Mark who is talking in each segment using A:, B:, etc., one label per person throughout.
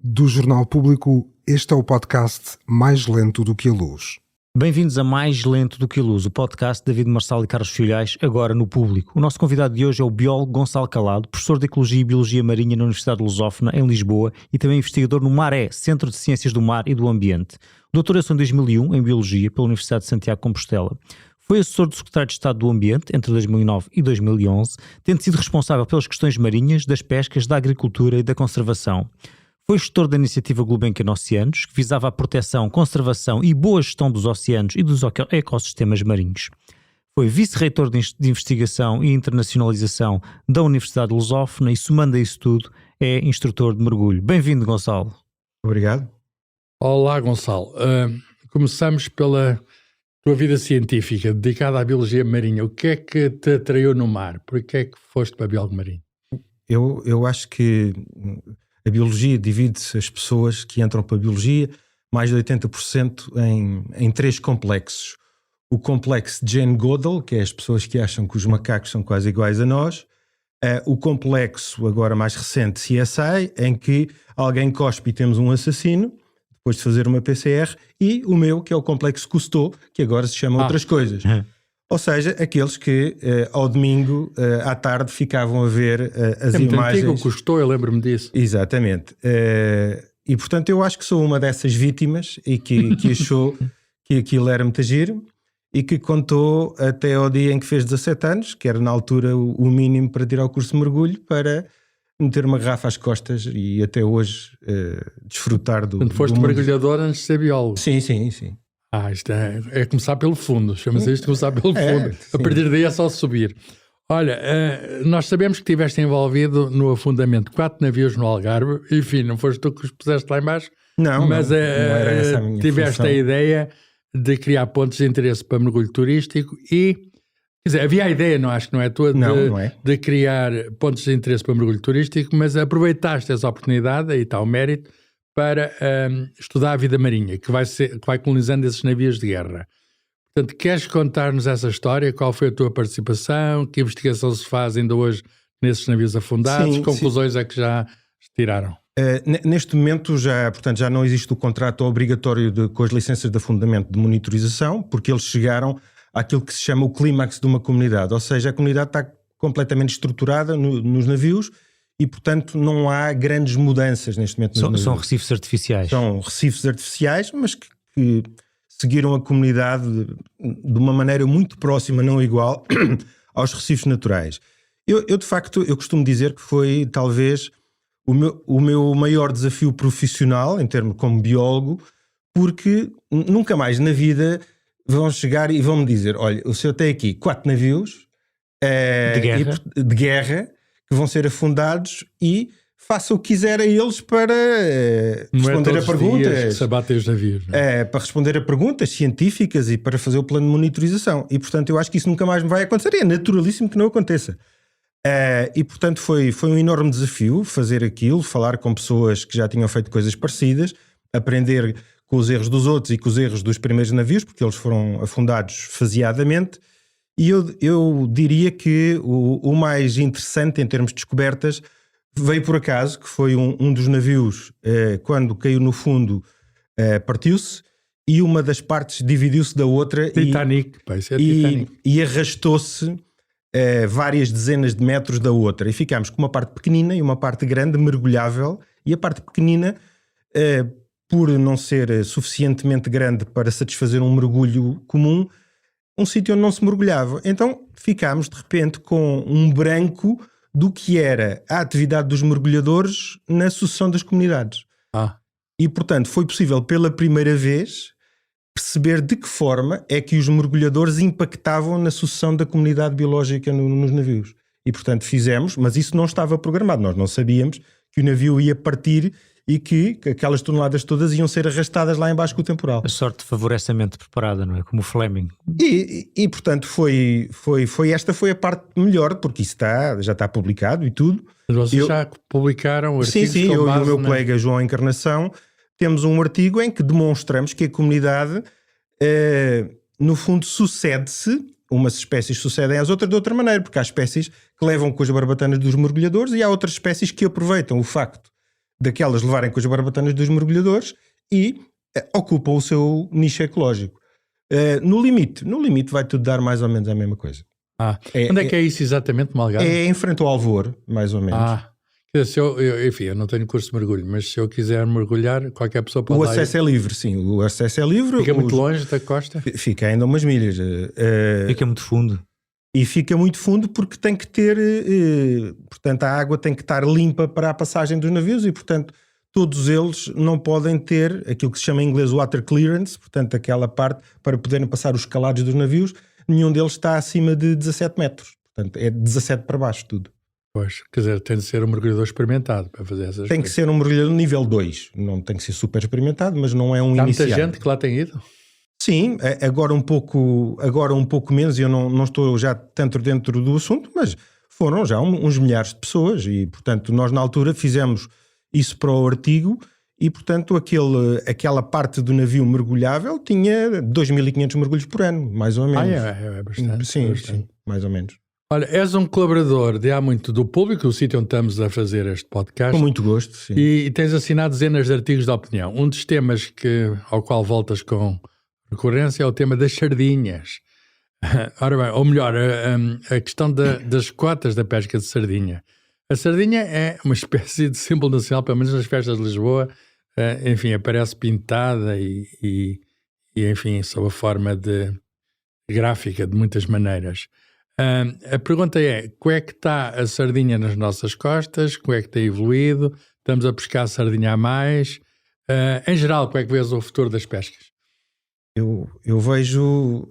A: Do Jornal Público, este é o podcast Mais Lento do que a Luz.
B: Bem-vindos a Mais Lento do que a Luz, o podcast de David Marçal e Carlos Filhais, agora no Público. O nosso convidado de hoje é o biólogo Gonçalo Calado, professor de Ecologia e Biologia Marinha na Universidade de Lusófona, em Lisboa, e também investigador no MARE, Centro de Ciências do Mar e do Ambiente. Doutorou-se em 2001 em Biologia pela Universidade de Santiago de Compostela. Foi assessor do Secretário de Estado do Ambiente entre 2009 e 2011, tendo sido responsável pelas questões marinhas, das pescas, da agricultura e da conservação. Foi gestor da iniciativa Gulbenkian Oceanos, que visava a proteção, conservação e boa gestão dos oceanos e dos ecossistemas marinhos. Foi vice-reitor de investigação e internacionalização da Universidade de Lusófona e, somando a isso tudo, é instrutor de mergulho. Bem-vindo, Gonçalo.
C: Obrigado.
D: Olá, Gonçalo. Começamos pela tua vida científica, dedicada à biologia marinha. O que é que te atraiu no mar? Por que é que foste para biólogo marinho?
C: Eu acho que a biologia divide-se as pessoas que entram para a biologia, mais de 80% em três complexos. O complexo de Jane Goodall, que é as pessoas que acham que os macacos são quase iguais a nós. O complexo, agora mais recente, CSI, em que alguém cospe e temos um assassino, depois de fazer uma PCR, e o meu, que é o complexo Cousteau, que agora se chama outras coisas. Ou seja, aqueles que ao domingo, à tarde, ficavam a ver as imagens.
D: Antigo, Cousteau, eu lembro-me disso.
C: Exatamente. E, portanto, eu acho que sou uma dessas vítimas e que achou que aquilo era muito giro e que contou até ao dia em que fez 17 anos, que era na altura o mínimo para tirar o curso de mergulho, para meter uma garrafa às costas e até hoje desfrutar do...
D: Quando foste mergulhador antes de ser biólogo.
C: Sim.
D: Isto é começar pelo fundo, chama-se isto começar pelo fundo. A partir daí é só subir. Olha, nós sabemos que estiveste envolvido no afundamento de 4 navios no Algarve, enfim, não foste tu que os puseste lá em baixo, mas
C: não era essa a minha
D: tiveste
C: função.
D: a ideia de criar pontos de interesse para mergulho turístico e, quer dizer, havia a ideia, não acho que não é tua, de criar pontos de interesse para mergulho turístico, mas aproveitaste essa oportunidade, aí está o mérito, para estudar a vida marinha, que vai colonizando esses navios de guerra. Portanto, queres contar-nos essa história? Qual foi a tua participação? Que investigação se faz ainda hoje nesses navios afundados? Conclusões é que já tiraram?
C: Neste momento já não existe o contrato obrigatório com as licenças de afundamento de monitorização, porque eles chegaram àquilo que se chama o clímax de uma comunidade, ou seja, a comunidade está completamente estruturada nos navios e, portanto, não há grandes mudanças neste momento.
B: São recifes artificiais.
C: São recifes artificiais, mas que seguiram a comunidade de uma maneira muito próxima, não igual, aos recifes naturais. Eu de facto, eu costumo dizer que foi talvez o meu maior desafio profissional, em termos como biólogo, porque nunca mais na vida vão chegar e vão me dizer, olha, o senhor tem aqui 4 navios de guerra que vão ser afundados e faça o que quiser a eles para responder a perguntas.
D: Que se abatem os navios, não é?
C: Para responder a perguntas científicas e para fazer o plano de monitorização. E, portanto, eu acho que isso nunca mais me vai acontecer. É naturalíssimo que não aconteça. E, portanto, foi um enorme desafio fazer aquilo, falar com pessoas que já tinham feito coisas parecidas, aprender com os erros dos outros e com os erros dos primeiros navios, porque eles foram afundados faseadamente. E eu diria que o mais interessante em termos de descobertas veio por acaso, que foi um dos navios, quando caiu no fundo, partiu-se e uma das partes dividiu-se da outra
D: Titanic.
C: E arrastou-se várias dezenas de metros da outra. E ficámos com uma parte pequenina e uma parte grande, mergulhável, e a parte pequenina, por não ser suficientemente grande para satisfazer um mergulho comum, um sítio onde não se mergulhava. Então ficámos de repente com um branco do que era a atividade dos mergulhadores na sucessão das comunidades. E, portanto, foi possível pela primeira vez perceber de que forma é que os mergulhadores impactavam na sucessão da comunidade biológica nos navios. E, portanto, fizemos, mas isso não estava programado. Nós não sabíamos que o navio ia partir e que aquelas toneladas todas iam ser arrastadas lá embaixo com o temporal.
B: A sorte favorece a mente preparada, não é? Como o Fleming.
C: E portanto, esta foi a parte melhor, porque isso já está publicado e tudo.
D: Mas vocês já publicaram artigos?
C: Sim, eu e o meu colega João Encarnação temos um artigo em que demonstramos que a comunidade, no fundo, sucede-se, umas espécies sucedem às outras de outra maneira, porque há espécies que levam com as barbatanas dos mergulhadores e há outras espécies que aproveitam o facto daquelas levarem com as barbatanas dos mergulhadores e ocupam o seu nicho ecológico. No limite vai tudo dar mais ou menos a mesma coisa.
D: Onde é que é isso exatamente, no Algarve?
C: É em frente ao Alvor, mais ou menos.
D: Se eu não tenho curso de mergulho, mas se eu quiser mergulhar, qualquer pessoa pode
C: O acesso é livre, sim. O acesso é livre.
D: Fica muito longe da costa?
C: Fica ainda umas milhas.
B: Fica muito fundo.
C: E fica muito fundo porque tem que ter... portanto, a água tem que estar limpa para a passagem dos navios e, portanto, todos eles não podem ter aquilo que se chama em inglês water clearance, portanto, aquela parte para poderem passar os calados dos navios. Nenhum deles está acima de 17 metros. Portanto, é 17 para baixo tudo.
D: Pois, quer dizer, tem de ser um mergulhador experimentado para fazer essas coisas.
C: Tem que ser um mergulhador nível 2. Não tem que ser super experimentado, mas não é um iniciante.
D: Há muita gente que lá tem ido?
C: Sim, agora um pouco menos, e eu não estou já tanto dentro do assunto, mas foram já uns milhares de pessoas e, portanto, nós na altura fizemos isso para o artigo e, portanto, aquela parte do navio mergulhável tinha 2.500 mergulhos por ano, mais ou menos.
D: É bastante.
C: Sim,
D: bastante.
C: Sim, mais ou menos.
D: Olha, és um colaborador de há muito do Público, o sítio onde estamos a fazer este podcast.
C: Com muito gosto, sim.
D: E tens assinado dezenas de artigos de opinião. Um dos temas ao qual voltas com recorrência é o tema das sardinhas. Ora bem, ou melhor, a questão das cotas da pesca de sardinha. A sardinha é uma espécie de símbolo nacional, pelo menos nas festas de Lisboa. Enfim, aparece pintada e enfim, sob a forma de gráfica de muitas maneiras. A pergunta é, como é que está a sardinha nas nossas costas? Como é que tem evoluído? Estamos a pescar a sardinha a mais? Em geral, como é que vês o futuro das pescas?
C: Eu vejo...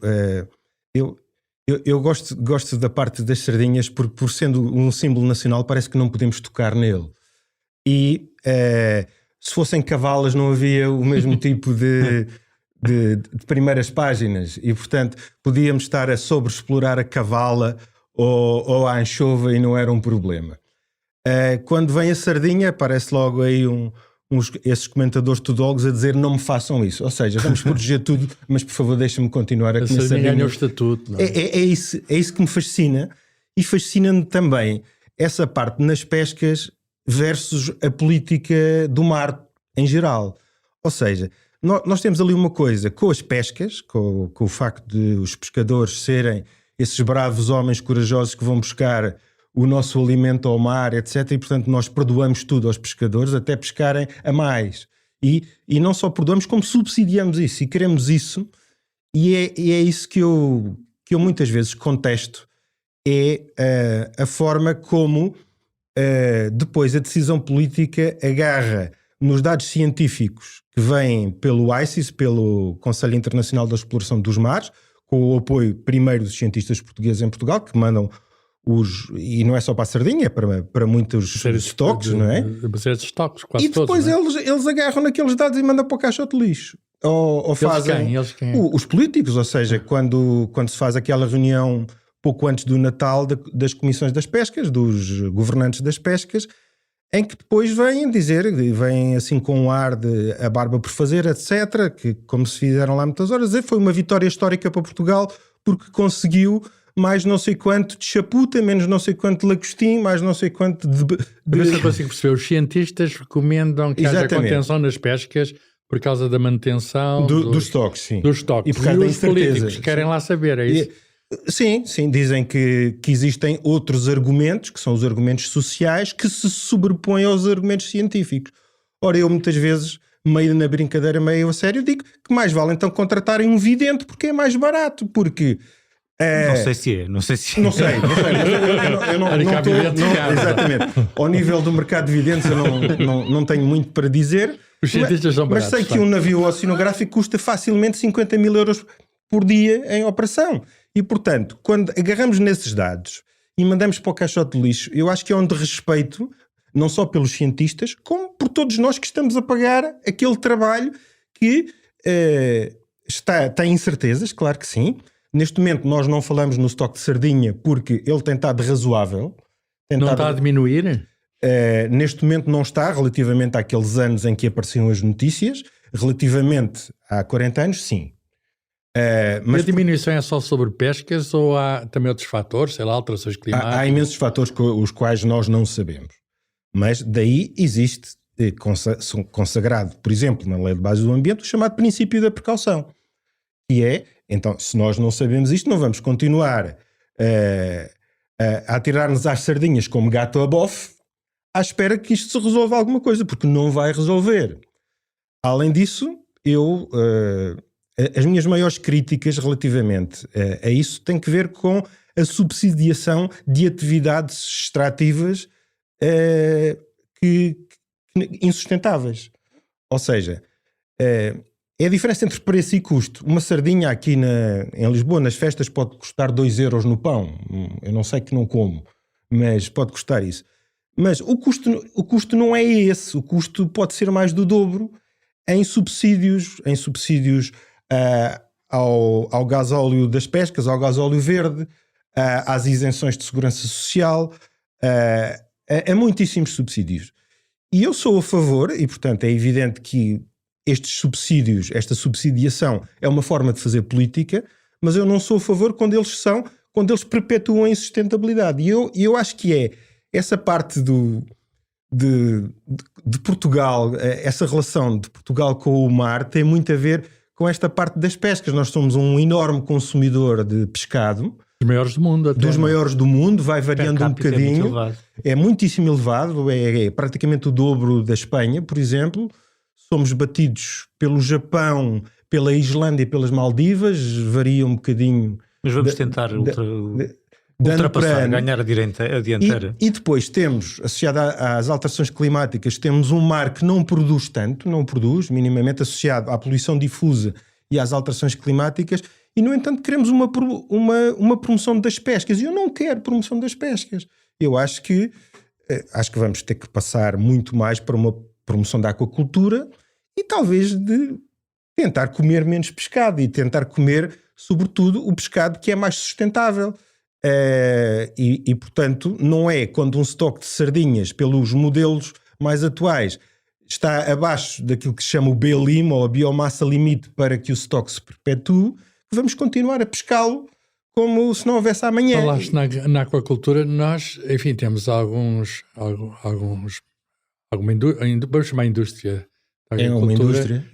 C: Eu gosto da parte das sardinhas porque, por sendo um símbolo nacional, parece que não podemos tocar nele. E se fossem cavalas não havia o mesmo tipo de primeiras páginas e, portanto, podíamos estar a sobreexplorar a cavala ou a anchova e não era um problema. Quando vem a sardinha, aparece logo aí esses comentadores tudólogos a dizer não me façam isso. Ou seja, vamos proteger tudo, mas por favor deixem-me continuar a comer sardinha.
D: Ganha o estatuto. Não é?
C: É isso que me fascina e fascina-me também essa parte nas pescas versus a política do mar em geral. Ou seja, nós temos ali uma coisa com as pescas, com o facto de os pescadores serem esses bravos homens corajosos que vão buscar o nosso alimento ao mar, etc. E, portanto, nós perdoamos tudo aos pescadores até pescarem a mais. E não só perdoamos, como subsidiamos isso e queremos isso. E é isso que eu muitas vezes contesto, é a forma como depois a decisão política agarra nos dados científicos que vêm pelo ICES, pelo Conselho Internacional da Exploração dos Mares, com o apoio primeiro dos cientistas portugueses em Portugal, que mandam e não é só para a sardinha, é para muitos estoques, não é?
D: Quase
C: e depois
D: todos,
C: eles agarram naqueles dados e mandam para o caixote de lixo. Ou fazem os políticos, ou seja, quando se faz aquela reunião pouco antes do Natal das comissões das pescas, dos governantes das pescas, em que depois vêm assim com um ar de a barba por fazer, etc., que como se fizeram lá muitas horas, foi uma vitória histórica para Portugal porque conseguiu mais não sei quanto de chaputa, menos não sei quanto de lagostim, mais não sei quanto de...
D: Mas eu consigo perceber, os cientistas recomendam que haja contenção nas pescas por causa da manutenção
C: dos estoques, sim.
D: Dos estoques.
C: E por causa da
D: os políticos querem lá saber, é isso?
C: Sim, dizem que existem outros argumentos, que são os argumentos sociais, que se sobrepõem aos argumentos científicos. Ora, eu muitas vezes, meio na brincadeira, meio a sério, digo que mais vale então contratarem um vidente porque é mais barato, porque...
B: Não sei se é.
C: Não sei. Eu não exatamente. Ao nível do mercado de videntes eu não tenho muito para dizer.
D: Os cientistas são baratos.
C: Mas sei que um navio oceanográfico custa facilmente 50 mil euros por dia em operação. E, portanto, quando agarramos nesses dados e mandamos para o caixote de lixo, eu acho que é um desrespeito, não só pelos cientistas, como por todos nós que estamos a pagar aquele trabalho que tem incertezas, claro que sim. Neste momento nós não falamos no estoque de sardinha porque ele tem estado razoável.
D: Não está a diminuir?
C: Neste momento não está, relativamente àqueles anos em que apareciam as notícias. Relativamente há 40 anos, sim.
D: Mas a diminuição é só sobre pescas ou há também outros fatores, sei lá, alterações climáticas?
C: Há imensos fatores os quais nós não sabemos. Mas daí existe consagrado, por exemplo, na Lei de Base do Ambiente, o chamado princípio da precaução. Que é, então, se nós não sabemos isto, não vamos continuar a atirar-nos às sardinhas como gato a bofe, à espera que isto se resolva alguma coisa, porque não vai resolver. Além disso, as minhas maiores críticas relativamente a isso têm que ver com a subsidiação de atividades extrativas insustentáveis. Ou seja, é a diferença entre preço e custo. Uma sardinha aqui em Lisboa, nas festas, pode custar 2 euros no pão. Eu não sei, que não como, mas pode custar isso. Mas o custo não é esse. O custo pode ser mais do dobro em subsídios ao gasóleo das pescas, ao gasóleo verde, às isenções de segurança social, a muitíssimos subsídios. E eu sou a favor, e portanto é evidente que estes subsídios, esta subsidiação é uma forma de fazer política, mas eu não sou a favor quando eles perpetuam a insustentabilidade. E eu acho que é essa parte de Portugal, essa relação de Portugal com o mar tem muito a ver com esta parte das pescas. Nós somos um enorme consumidor de pescado.
D: Dos maiores do mundo.
C: Dos maiores do mundo, vai variando um bocadinho. É muitíssimo elevado, é praticamente o dobro da Espanha, por exemplo. Somos batidos pelo Japão, pela Islândia e pelas Maldivas, varia um bocadinho.
B: Mas vamos tentar ultrapassar, ganhar a dianteira.
C: E depois temos, associado às alterações climáticas, temos um mar que não produz tanto, não produz, minimamente associado à poluição difusa e às alterações climáticas, e no entanto queremos uma promoção das pescas, e eu não quero promoção das pescas. Eu acho que vamos ter que passar muito mais para uma promoção da aquacultura e talvez de tentar comer menos pescado e tentar comer, sobretudo, o pescado que é mais sustentável. E portanto, não é quando um estoque de sardinhas, pelos modelos mais atuais, está abaixo daquilo que se chama o BLIM, ou a biomassa limite para que o estoque se perpetue, que vamos continuar a pescá-lo como se não houvesse amanhã.
D: Falaste na aquacultura, nós, enfim, temos vamos chamar a indústria da
C: agricultura. É uma indústria,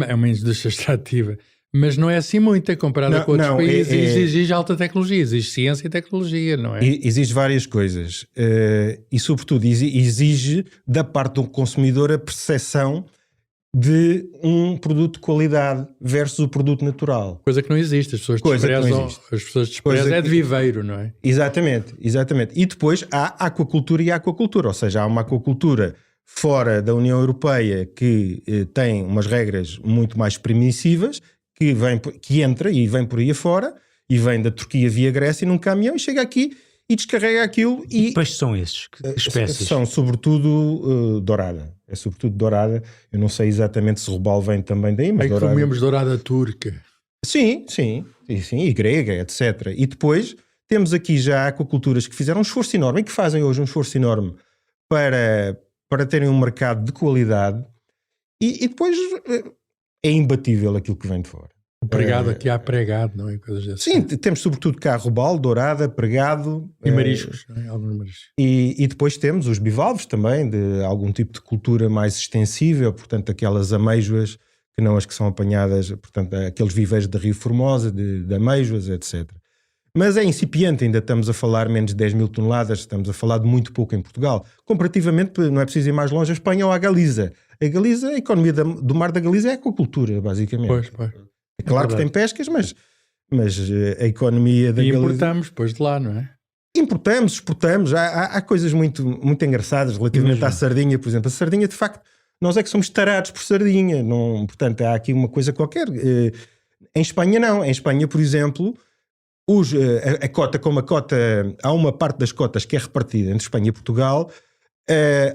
D: é uma indústria extrativa. Mas não é assim muita comparada com outros países. Exige alta tecnologia, exige ciência e tecnologia, não é?
C: Exige várias coisas. E, sobretudo, exige da parte do consumidor a percepção de um produto de qualidade versus o produto natural.
D: Coisa que não existe. As pessoas desprezam. É de viveiro, não é?
C: Exatamente. E depois há aquacultura e aquacultura. Ou seja, há uma aquacultura fora da União Europeia que tem umas regras muito mais permissivas, que entra e vem por aí afora, e vem da Turquia via Grécia num caminhão e chega aqui e descarrega aquilo.
B: E que peixes são esses? Que espécies?
C: São sobretudo dourada. É sobretudo dourada. Eu não sei exatamente se robalo vem também daí, mas dourada.
D: Comemos dourada turca.
C: Sim, e grega, etc. E depois temos aqui já aquaculturas que fizeram um esforço enorme e que fazem hoje um esforço enorme para terem um mercado de qualidade, e depois é imbatível aquilo que vem de fora.
D: O pregado aqui há pregado, não é? Coisas assim.
C: Sim, temos sobretudo cá robalo, dourada, pregado.
D: E mariscos, não é? Alguns mariscos.
C: E depois temos os bivalves também, de algum tipo de cultura mais extensível, portanto aquelas amêijoas, que não as que são apanhadas, portanto aqueles viveiros da Rio Formosa, de amêijoas, etc. Mas é incipiente, ainda estamos a falar menos de 10 mil toneladas, estamos a falar de muito pouco em Portugal. Comparativamente, não é preciso ir mais longe, a Espanha ou a Galiza. A economia do mar da Galiza é a aquacultura, basicamente.
D: Pois.
C: É claro que tem pescas, mas a economia da Galiza...
D: E importamos depois de lá, não é?
C: Importamos, exportamos. Há coisas muito engraçadas relativamente à sardinha, por exemplo. A sardinha, de facto, nós é que somos tarados por sardinha. Não, portanto, há aqui uma coisa qualquer. Em Espanha, não. Em Espanha, por exemplo... a cota, como a cota, há uma parte das cotas que é repartida entre Espanha e Portugal,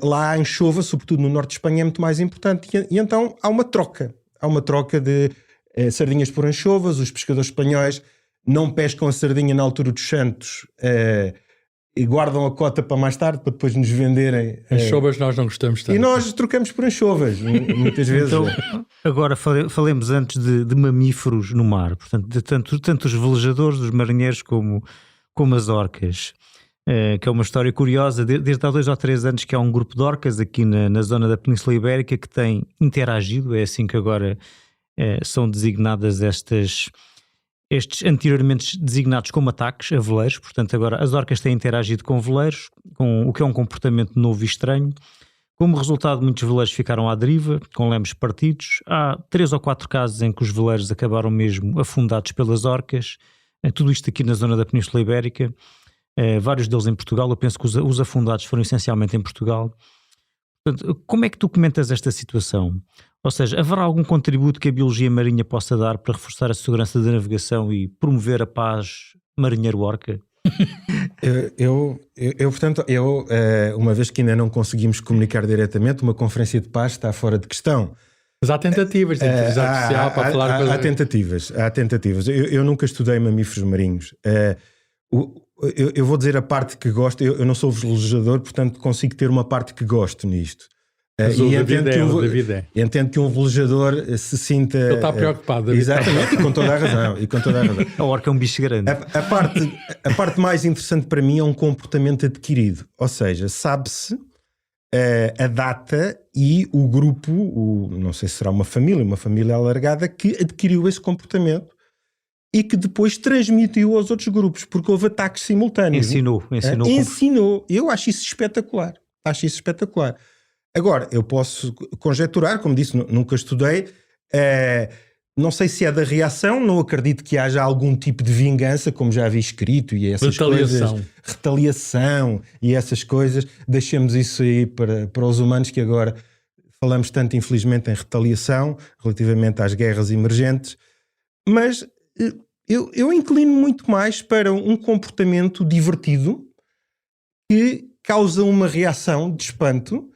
C: lá a anchova, sobretudo no norte de Espanha, é muito mais importante, e então há uma troca de sardinhas por anchovas. Os pescadores espanhóis não pescam a sardinha na altura dos Santos e guardam a cota para mais tarde, para depois nos venderem.
D: Anchovas nós não gostamos tanto.
C: E nós trocamos por anchovas, muitas vezes.
B: Então, agora falemos antes de mamíferos no mar, portanto, tanto os velejadores, os marinheiros, como as orcas. que é uma história curiosa. Desde há 2 ou 3 anos que há um grupo de orcas aqui na zona da Península Ibérica que tem interagido, é assim que agora são designadas estes anteriormente designados como ataques a veleiros. Portanto, agora as orcas têm interagido com veleiros, com o que é um comportamento novo e estranho. Como resultado, muitos veleiros ficaram à deriva, com lemes partidos. Há 3 ou 4 casos em que os veleiros acabaram mesmo afundados pelas orcas. Tudo isto aqui na zona da Península Ibérica. Vários deles em Portugal. Eu penso que os afundados foram essencialmente em Portugal. Portanto, como é que tu comentas esta situação? Ou seja, haverá algum contributo que a biologia marinha possa dar para reforçar a segurança da navegação e promover a paz marinheiro-orca?
C: Portanto, uma vez que ainda não conseguimos comunicar diretamente, uma conferência de paz está fora de questão.
D: Mas há tentativas de inteligência artificial para falar coisas.
C: Há tentativas. Eu nunca estudei mamíferos marinhos. Eu vou dizer a parte que gosto. Eu não sou velejador, portanto consigo ter uma parte que gosto nisto. Entendo que um velejador se sinta...
D: Ele está preocupado.
C: Exatamente, e com toda a razão.
B: A orca é um bicho grande.
C: A parte mais interessante para mim é um comportamento adquirido. Ou seja, sabe-se a data e o grupo, não sei se será uma família alargada, que adquiriu esse comportamento e que depois transmitiu aos outros grupos, porque houve ataques simultâneos. Ensinou. Eu acho isso espetacular. Agora, eu posso conjecturar, como disse, nunca estudei, não sei se é da reação, não acredito que haja algum tipo de vingança, como já vi escrito, e essas coisas, retaliação e essas coisas, deixemos isso aí para os humanos, que agora falamos tanto, infelizmente, em retaliação, relativamente às guerras emergentes, mas eu inclino muito mais para um comportamento divertido, que causa uma reação de espanto,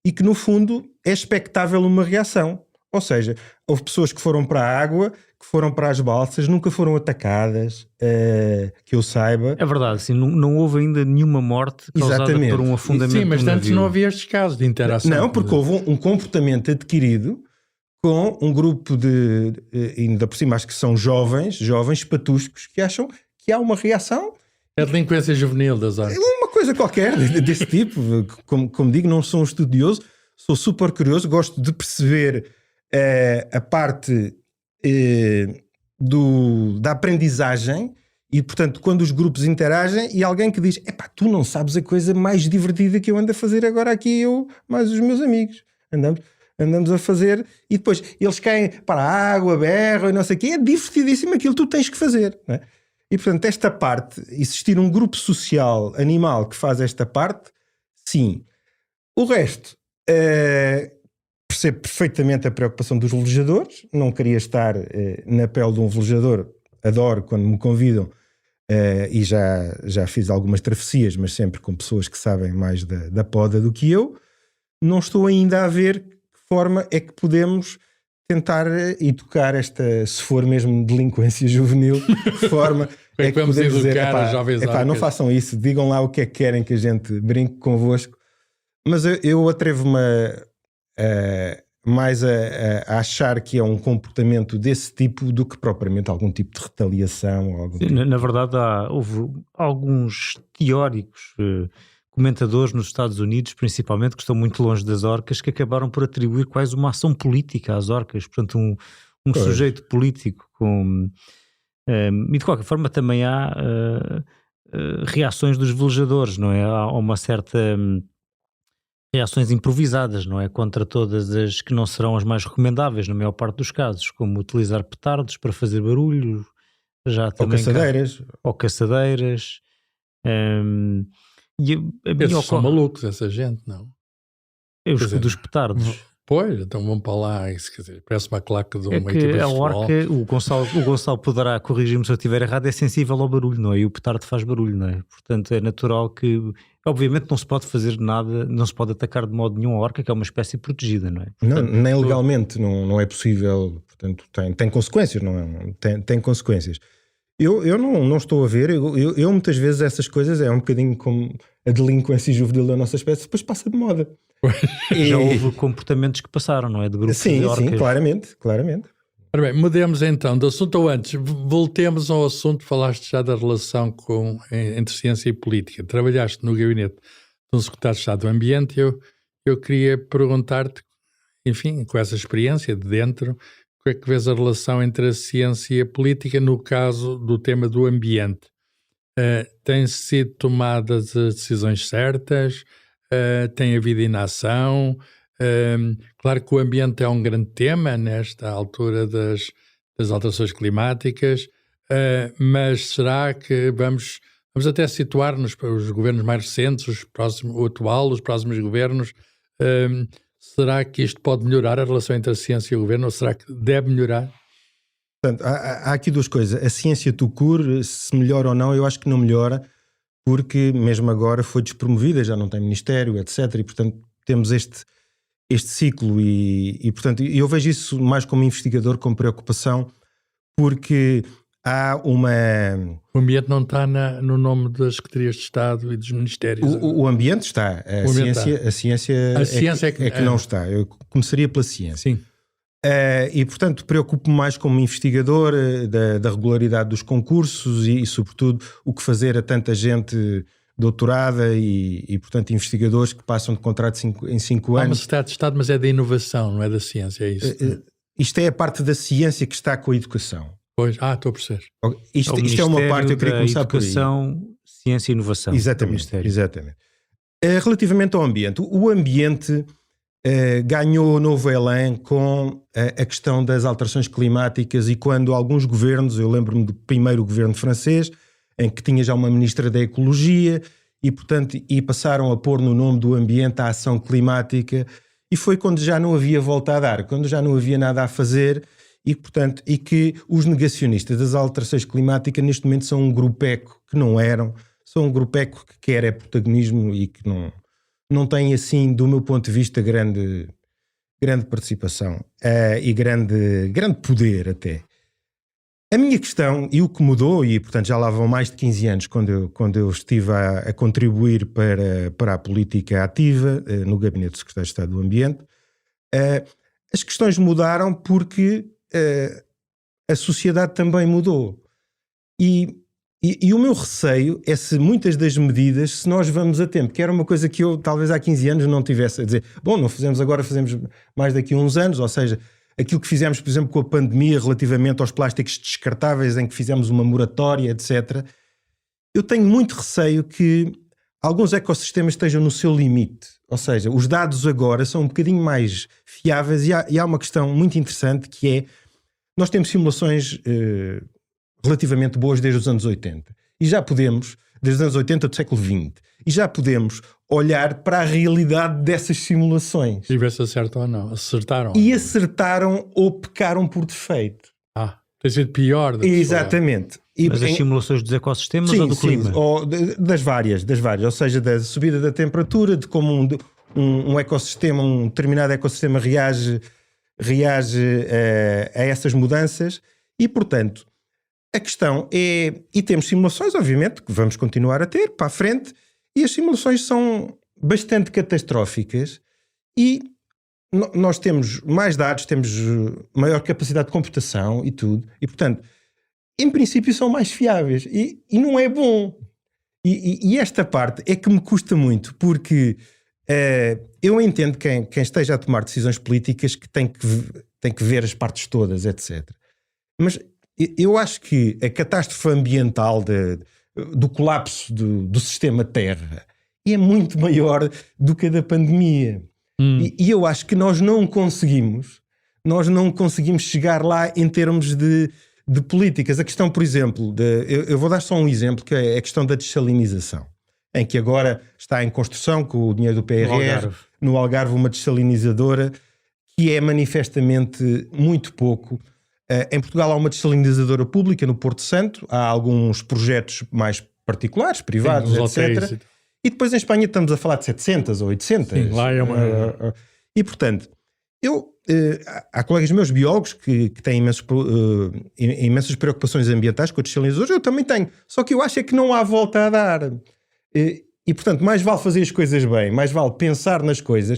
C: e que no fundo é expectável uma reação. Ou seja, houve pessoas que foram para a água, que foram para as balsas, nunca foram atacadas, que eu saiba.
B: É verdade, sim, não houve ainda nenhuma morte causada por um afundamento.
D: Sim, mas antes não havia estes casos de interação.
C: Não, porque houve um comportamento adquirido com um grupo ainda por cima, acho que são jovens patuscos, que acham que há uma reação.
D: É a delinquência juvenil das orcas.
C: Uma coisa qualquer desse tipo. Como digo, não sou um estudioso, sou super curioso, gosto de perceber a parte da aprendizagem e, portanto, quando os grupos interagem e alguém que diz, epá, tu não sabes a coisa mais divertida que eu ando a fazer agora aqui, eu mais os meus amigos. Andamos a fazer e depois eles caem para a água, berram e não sei o quê. É divertidíssimo aquilo que tu tens que fazer, não é? E, portanto, esta parte, existir um grupo social animal que faz esta parte, sim. O resto, percebo perfeitamente a preocupação dos velejadores. Não queria estar na pele de um velejador. Adoro quando me convidam e já fiz algumas travessias, mas sempre com pessoas que sabem mais da poda do que eu. Não estou ainda a ver que forma é que podemos tentar educar esta, se for mesmo delinquência juvenil, de forma é que
D: vamos
C: podemos dizer,
D: as jovens
C: não façam isso, digam lá o que é que querem que a gente brinque convosco. Mas eu atrevo-me mais a achar que é um comportamento desse tipo do que propriamente algum tipo de retaliação.
B: Na verdade, houve alguns teóricos, comentadores nos Estados Unidos, principalmente, que estão muito longe das orcas, que acabaram por atribuir quase uma ação política às orcas, portanto um sujeito político e de qualquer forma também há reações dos velejadores, não é? Há uma certa reações improvisadas, não é? Contra todas as que não serão as mais recomendáveis na maior parte dos casos, como utilizar petardos para fazer barulho, ou caçadeiras.
D: Esses são malucos, essa gente, não?
B: Dos petardos.
D: Pois, então vamos para lá, isso, quer dizer, parece uma claque de uma equipa de
B: futebol. A orca, o Gonçalo poderá corrigir-me se eu estiver errado, é sensível ao barulho, não é? E o petardo faz barulho, não é? Portanto, é natural que, obviamente, não se pode fazer nada, não se pode atacar de modo nenhum a orca, que é uma espécie protegida, não é? Portanto,
C: não, nem legalmente não é possível, portanto, tem consequências, não é? Tem consequências. Eu não estou a ver, eu muitas vezes essas coisas é um bocadinho como a delinquência juvenil da nossa espécie, depois passa de moda.
B: Já houve comportamentos que passaram, não é? De grupos
C: sim,
B: de orcas.
C: Sim, claramente.
D: Ora bem, mudemos então de assunto, ou antes, voltemos ao assunto, falaste já da relação entre ciência e política. Trabalhaste no gabinete de um secretário de Estado do Ambiente e eu queria perguntar-te, enfim, com essa experiência de dentro, como é que vês a relação entre a ciência e a política no caso do tema do ambiente? Têm sido tomadas as decisões certas? Tem havido inação? Claro que o ambiente é um grande tema nesta altura das alterações climáticas, mas será que vamos até situar-nos para os governos mais recentes, o atual, os próximos governos, será que isto pode melhorar a relação entre a ciência e o governo, ou será que deve melhorar?
C: Portanto, há aqui duas coisas. A ciência tout court, se melhora ou não, eu acho que não melhora, porque mesmo agora foi despromovida, já não tem ministério, etc. E, portanto, temos este ciclo e, portanto, eu vejo isso mais como investigador, com preocupação, porque há uma...
D: O ambiente não está no nome das secretarias de Estado e dos ministérios.
C: O ambiente está. A ciência é que não está. Eu começaria pela ciência.
D: Sim.
C: E, portanto, preocupo-me mais como investigador da regularidade dos concursos e, sobretudo, o que fazer a tanta gente doutorada e, portanto, investigadores que passam de contrato em 5 anos.
D: Há uma secretaria de Estado, mas é da inovação, não é da ciência, é isso?
C: Isto é a parte da ciência que está com a educação.
D: Pois, estou a perceber.
C: Isto é uma parte, eu queria começar por aí.
B: Educação, ciência e inovação.
C: Exatamente. Relativamente ao ambiente, o ambiente ganhou novo elan com a questão das alterações climáticas e quando alguns governos, eu lembro-me do primeiro governo francês, em que tinha já uma ministra da Ecologia e, portanto, passaram a pôr no nome do ambiente a ação climática e foi quando já não havia volta a dar, quando já não havia nada a fazer e, portanto, e que os negacionistas das alterações climáticas neste momento são um grupeco que não eram, são um grupeco que quer protagonismo e que não tem assim, do meu ponto de vista, grande participação e grande poder até. A minha questão, e o que mudou, e portanto já lá vão mais de 15 anos quando eu estive a contribuir para a política ativa no Gabinete do Secretário de Estado do Ambiente, as questões mudaram porque a sociedade também mudou. E o meu receio é se muitas das medidas, se nós vamos a tempo, que era uma coisa que eu talvez há 15 anos não tivesse a dizer, bom, não fazemos agora, fazemos mais daqui a uns anos, ou seja, aquilo que fizemos, por exemplo, com a pandemia relativamente aos plásticos descartáveis, em que fizemos uma moratória, etc. Eu tenho muito receio que alguns ecossistemas estejam no seu limite. Ou seja, os dados agora são um bocadinho mais fiáveis e há uma questão muito interessante que é, nós temos simulações relativamente boas desde os anos 80 e já podemos, desde os anos 80 do século XX, e já podemos olhar para a realidade dessas simulações.
D: E ver se acertam ou não. Acertaram.
C: E acertaram ou pecaram por defeito.
D: Tem sido pior.
C: Exatamente.
B: Mas as simulações dos ecossistemas ou do clima?
C: Ou das várias. Ou seja, da subida da temperatura, de como um ecossistema, um determinado ecossistema reage a essas mudanças. E, portanto, a questão é... E temos simulações, obviamente, que vamos continuar a ter para a frente, e as simulações são bastante catastróficas e nós temos mais dados, temos maior capacidade de computação e tudo, e portanto, em princípio são mais fiáveis e não é bom. E esta parte é que me custa muito, porque eu entendo quem esteja a tomar decisões políticas que tem que ver as partes todas, etc. Mas eu acho que a catástrofe ambiental do colapso do sistema Terra é muito maior do que a da pandemia. E eu acho que nós não conseguimos chegar lá em termos de políticas. A questão, por exemplo, eu vou dar só um exemplo, que é a questão da dessalinização, em que agora está em construção, com o dinheiro do PRR, no Algarve, uma dessalinizadora que é manifestamente muito pouco. Em Portugal há uma dessalinizadora pública no Porto Santo, há alguns projetos mais particulares, privados, etc. E depois em Espanha estamos a falar de 700 ou 800.
D: Sim, lá é uma...
C: E portanto, há colegas meus biólogos que têm imensas preocupações ambientais com os dessalinizadores, eu também tenho, só que eu acho é que não há volta a dar. E portanto, mais vale fazer as coisas bem, mais vale pensar nas coisas.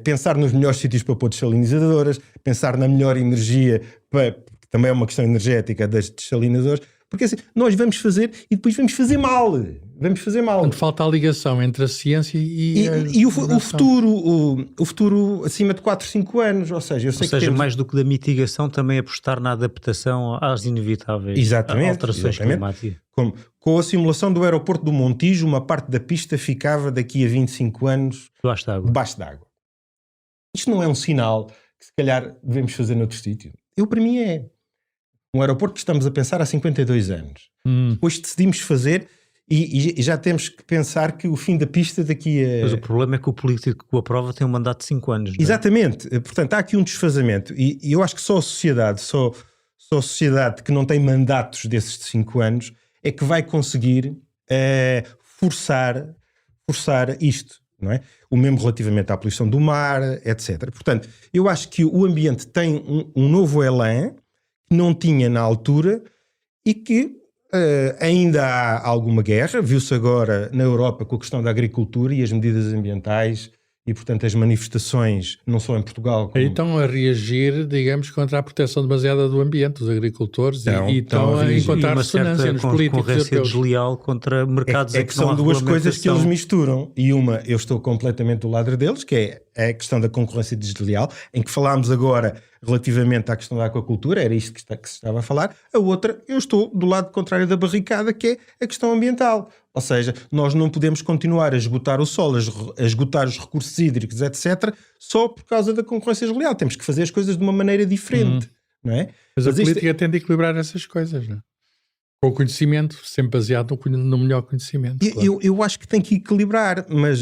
C: pensar nos melhores sítios para pôr desalinizadoras, pensar na melhor energia, que também é uma questão energética das desalinizadoras, porque assim, nós vamos fazer e depois vamos fazer mal. Vamos fazer mal.
D: Quando falta a ligação entre a ciência
C: e o futuro acima de 4, 5 anos. Ou seja, eu sei que
B: mais do que da mitigação, também apostar na adaptação às inevitáveis alterações climáticas.
C: Com a simulação do aeroporto do Montijo, uma parte da pista ficava daqui a 25 anos debaixo d'água. Isto não é um sinal que se calhar devemos fazer noutro sítio? Para mim é. Um aeroporto que estamos a pensar há 52 anos. Depois decidimos fazer e já temos que pensar que o fim da pista daqui a...
B: Mas o problema é que o político que o aprova tem um mandato de 5 anos. Não é?
C: Exatamente. Portanto, há aqui um desfazamento. E eu acho que só a sociedade que não tem mandatos desses de 5 anos é que vai conseguir forçar isto. Não é? O mesmo relativamente à poluição do mar, etc. Portanto, eu acho que o ambiente tem um novo elan que não tinha na altura e que ainda há alguma guerra. Viu-se agora na Europa com a questão da agricultura e as medidas ambientais e, portanto, as manifestações, não só em Portugal...
D: Aí estão a reagir, digamos, contra a proteção demasiada do ambiente, os agricultores, e estão a encontrar ressonância nos políticos
B: concorrência desleal contra mercados
C: que são duas coisas que eles misturam. E uma, eu estou completamente do lado deles, que é a questão da concorrência desleal, em que falámos agora relativamente à questão da aquacultura, era isto que se estava a falar. A outra, eu estou do lado contrário da barricada, que é a questão ambiental. Ou seja, nós não podemos continuar a esgotar o solo, a esgotar os recursos hídricos, etc., só por causa da concorrência desleal. Temos que fazer as coisas de uma maneira diferente, não é?
D: Mas a política tende a equilibrar essas coisas, não é? Com o conhecimento, sempre baseado no melhor conhecimento.
C: Claro. Eu acho que tem que equilibrar, mas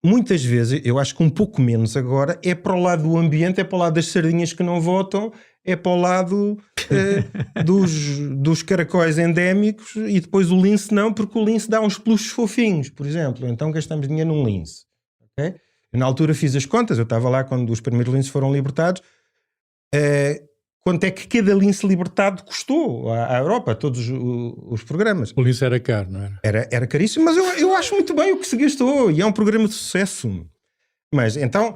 C: muitas vezes, eu acho que um pouco menos agora, é para o lado do ambiente, é para o lado das sardinhas que não votam, é para o lado dos caracóis endémicos, e depois o lince não, porque o lince dá uns peluches fofinhos, por exemplo. Então gastamos dinheiro num lince. Okay? Eu, na altura, fiz as contas, eu estava lá quando os primeiros linces foram libertados. Quanto é que cada lince libertado custou à Europa, a todos os programas?
D: O lince era caro, não era?
C: Era caríssimo, mas eu acho muito bem o que se gastou, e é um programa de sucesso. Mas então,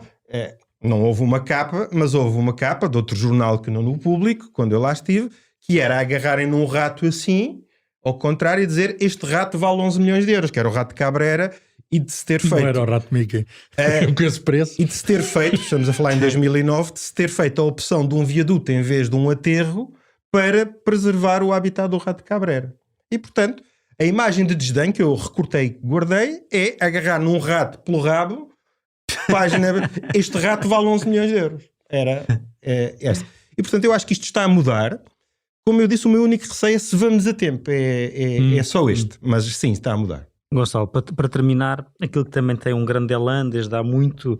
C: não houve uma capa, mas houve uma capa de outro jornal que não no Público, quando eu lá estive, que era agarrarem num rato assim, ao contrário, e dizer: este rato vale 11 milhões de euros, que era o rato de Cabrera, e de se ter feito...
D: Não era o rato Mickey, com esse preço.
C: E de se ter feito, estamos a falar em 2009, de se ter feito a opção de um viaduto em vez de um aterro para preservar o habitat do rato de Cabrera. E, portanto, a imagem de desdém que eu recortei, guardei, é agarrar num rato pelo rabo, página, este rato vale 11 milhões de euros. Era esta. E, portanto, eu acho que isto está a mudar. Como eu disse, o meu único receio é se vamos a tempo. É só este. Mas sim, está a mudar.
B: Gonçalo, para terminar, aquilo que também tem um grande elan desde há muito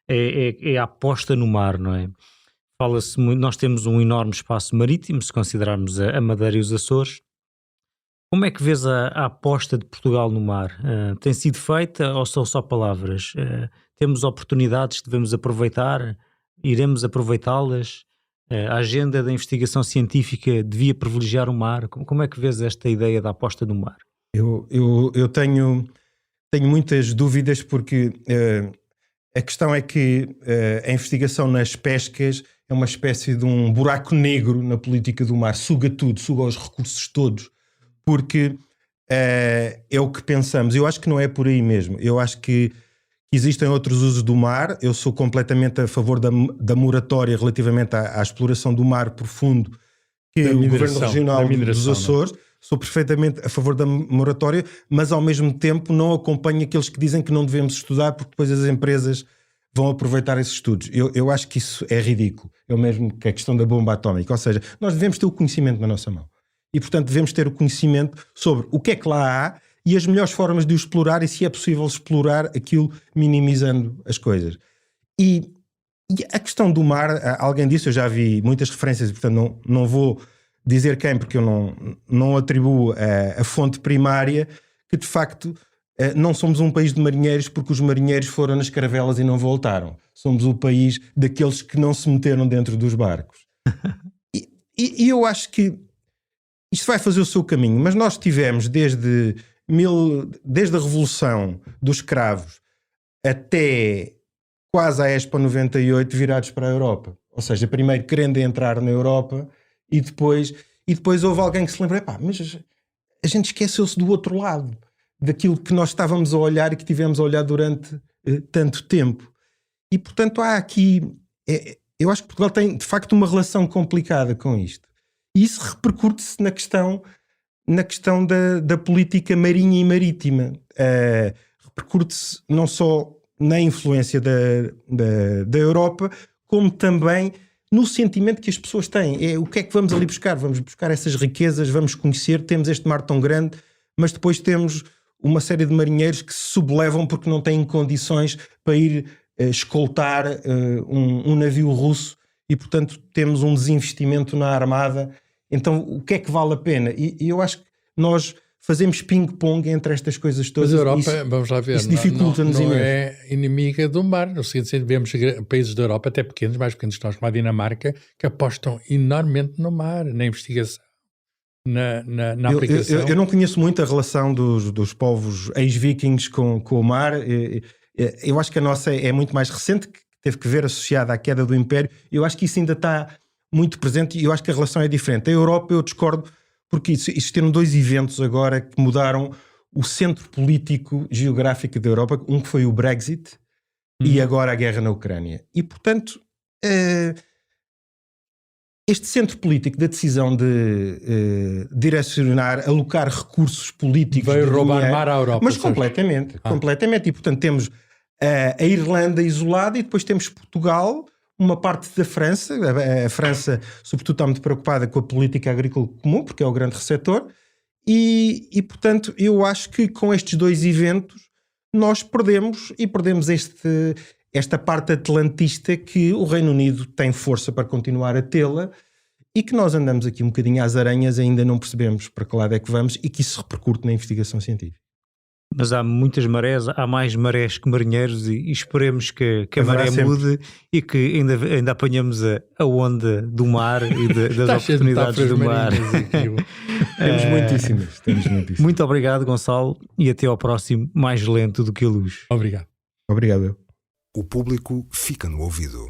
B: é a aposta no mar, não é? Fala-se muito, nós temos um enorme espaço marítimo, se considerarmos a Madeira e os Açores. Como é que vês a aposta de Portugal no mar? Tem sido feita ou são só palavras? Temos oportunidades que devemos aproveitar? Iremos aproveitá-las? A agenda da investigação científica devia privilegiar o mar? Como é que vês esta ideia da aposta no mar?
C: Eu tenho muitas dúvidas, porque a questão é que a investigação nas pescas é uma espécie de um buraco negro na política do mar, suga tudo, suga os recursos todos, porque é o que pensamos. Eu acho que não é por aí mesmo. Eu acho que existem outros usos do mar. Eu sou completamente a favor da moratória relativamente à exploração do mar profundo que o Governo Regional dos Açores... Não? Sou perfeitamente a favor da moratória, mas ao mesmo tempo não acompanho aqueles que dizem que não devemos estudar porque depois as empresas vão aproveitar esses estudos. Eu acho que isso é ridículo. É o mesmo que a questão da bomba atómica. Ou seja, nós devemos ter o conhecimento na nossa mão. E, portanto, devemos ter o conhecimento sobre o que é que lá há e as melhores formas de o explorar, e se é possível explorar aquilo minimizando as coisas. E a questão do mar, alguém disse, eu já vi muitas referências, e, portanto, não vou dizer quem, porque eu não atribuo a fonte primária, que de facto não somos um país de marinheiros porque os marinheiros foram nas caravelas e não voltaram. Somos o país daqueles que não se meteram dentro dos barcos. E eu acho que isto vai fazer o seu caminho, mas nós tivemos desde a Revolução dos Escravos até quase à Expo 98 virados para a Europa. Ou seja, primeiro querendo entrar na Europa e depois houve alguém que se lembrou, mas a gente esqueceu-se do outro lado, daquilo que nós estávamos a olhar e que tivemos a olhar durante tanto tempo. E, portanto, há aqui... eu acho que Portugal tem, de facto, uma relação complicada com isto. E isso repercute-se na questão da política marinha e marítima. Repercute-se não só na influência da Europa, como também no sentimento que as pessoas têm. O que é que vamos ali buscar? Vamos buscar essas riquezas, vamos conhecer, temos este mar tão grande, mas depois temos uma série de marinheiros que se sublevam porque não têm condições para ir escoltar um navio russo e, portanto, temos um desinvestimento na armada. Então, o que é que vale a pena? E eu acho que nós fazemos ping-pong entre estas coisas todas.
D: Mas a Europa, vamos lá ver,
C: isso dificulta-nos
D: não é inimiga do mar. No seguinte, vemos países da Europa, até pequenos, mais pequenos que nós, como a Dinamarca, que apostam enormemente no mar, na investigação, na aplicação.
C: Eu não conheço muito a relação dos povos ex-vikings com o mar. Eu acho que a nossa é muito mais recente, que teve que ver associada à queda do Império. Eu acho que isso ainda está muito presente e eu acho que a relação é diferente. A Europa, eu discordo, porque existiram 2 eventos agora que mudaram o centro político geográfico da Europa, um que foi o Brexit e agora a guerra na Ucrânia. E, portanto, este centro político da decisão de direcionar, alocar recursos políticos...
D: Veio roubar mar à Europa.
C: Mas completamente. E, portanto, temos a Irlanda isolada e depois temos Portugal... uma parte da França, a França sobretudo está muito preocupada com a política agrícola comum, porque é o grande receptor, e portanto eu acho que com estes 2 eventos nós perdemos esta parte atlantista que o Reino Unido tem força para continuar a tê-la e que nós andamos aqui um bocadinho às aranhas e ainda não percebemos para que lado é que vamos e que isso repercute na investigação científica.
B: Mas há muitas marés, há mais marés que marinheiros e esperemos que a maré mude e que ainda apanhamos a onda do mar e das oportunidades do mar.
C: Temos muitíssimas.
B: Muito obrigado, Gonçalo, e até ao próximo Mais Lento do que a Luz.
D: Obrigado.
C: Obrigado.
A: O público fica no ouvido.